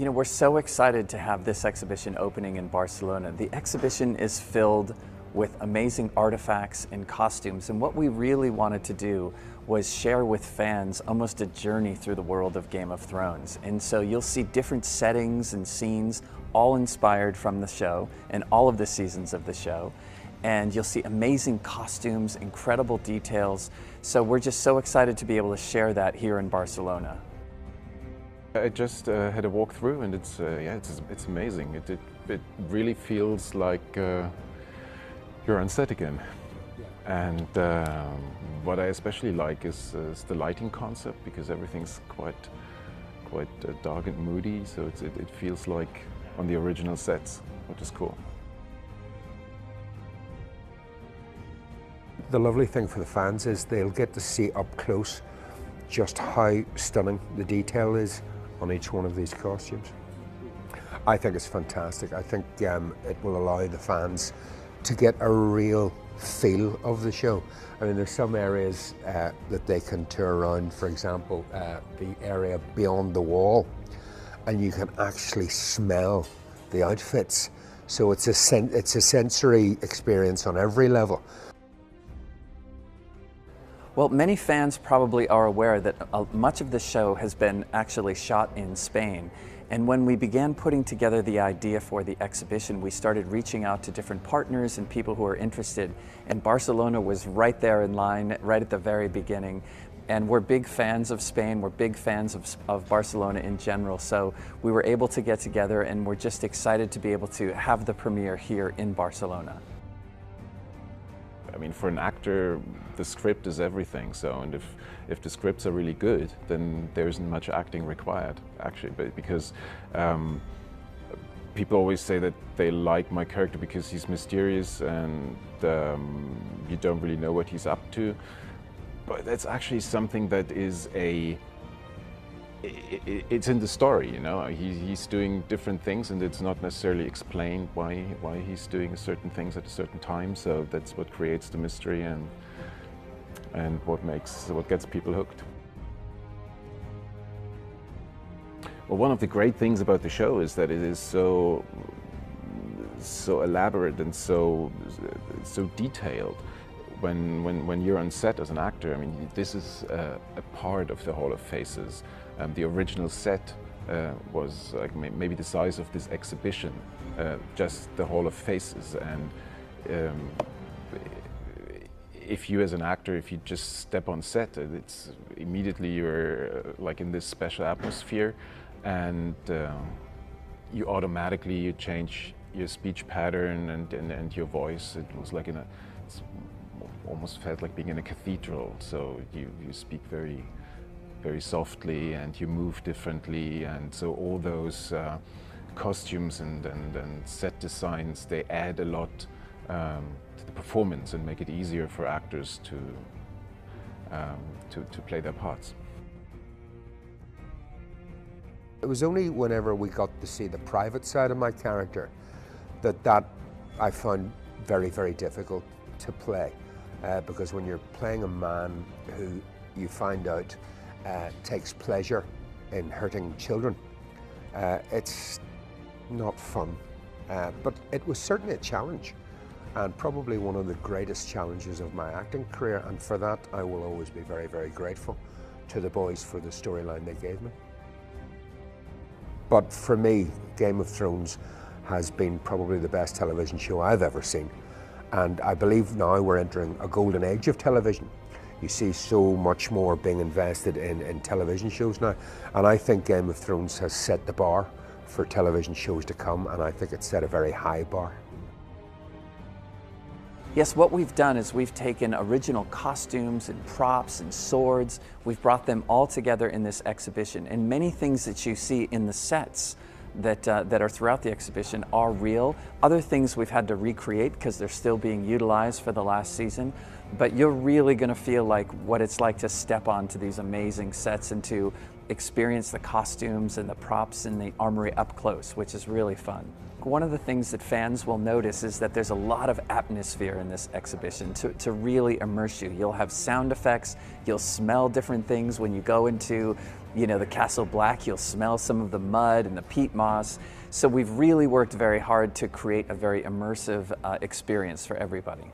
You know, we're so excited to have this exhibition opening in Barcelona. The exhibition is filled with amazing artifacts and costumes, and what we really wanted to do was share with fans almost a journey through the world of Game of Thrones. And so you'll see different settings and scenes, all inspired from the show and all of the seasons of the show. And you'll see amazing costumes, incredible details. So we're just so excited to be able to share that here in Barcelona. I just had a walk through, and it's amazing. It really feels like you're on set again. Yeah. And what I especially like is the lighting concept, because everything's quite dark and moody. So it feels like on the original sets, which is cool. The lovely thing for the fans is they'll get to see up close just how stunning the detail is on each one of these costumes. I think it's fantastic. I think it will allow the fans to get a real feel of the show. I mean, there's some areas that they can tour around, for example, the area beyond the wall, and you can actually smell the outfits. So it's a sensory experience on every level. Well, many fans probably are aware that much of the show has been actually shot in Spain. And when we began putting together the idea for the exhibition, we started reaching out to different partners and people who are interested. And Barcelona was right there in line, right at the very beginning. And we're big fans of Spain, we're big fans of Barcelona in general. So we were able to get together, and we're just excited to be able to have the premiere here in Barcelona. I mean, for an actor, the script is everything. So, and if the scripts are really good, then there isn't much acting required, actually. But because people always say that they like my character because he's mysterious and you don't really know what he's up to. But that's actually something that is it's in the story, you know. He's doing different things, and it's not necessarily explained why he's doing certain things at a certain time. So that's what creates the mystery and what gets people hooked. Well, one of the great things about the show is that it is so elaborate and so detailed. When you're on set as an actor, I mean, this is a part of the Hall of Faces. The original set was like maybe the size of this exhibition, just the Hall of Faces. And if you as an actor, if you just step on set, it's immediately you're like in this special atmosphere, and you automatically change your speech pattern and your voice. It was like almost felt like being in a cathedral. So you speak very softly, and you move differently, and so all those costumes and set designs, they add a lot to the performance and make it easier for actors to play their parts. It was only whenever we got to see the private side of my character that I found very difficult to play. Because when you're playing a man who you find out takes pleasure in hurting children, it's not fun. But it was certainly a challenge, and probably one of the greatest challenges of my acting career, and for that I will always be very grateful to the boys for the storyline they gave me. But for me, Game of Thrones has been probably the best television show I've ever seen. And I believe now we're entering a golden age of television. You see so much more being invested in television shows now. And I think Game of Thrones has set the bar for television shows to come, and I think it's set a very high bar. Yes, what we've done is we've taken original costumes and props and swords. We've brought them all together in this exhibition. And many things that you see in the sets that are throughout the exhibition are real. Other things we've had to recreate because they're still being utilized for the last season. But you're really going to feel like what it's like to step onto these amazing sets and to experience the costumes and the props in the armory up close, which is really fun. One of the things that fans will notice is that there's a lot of atmosphere in this exhibition to really immerse you. You'll have sound effects, you'll smell different things when you go into, the Castle Black, you'll smell some of the mud and the peat moss. So we've really worked very hard to create a very immersive experience for everybody.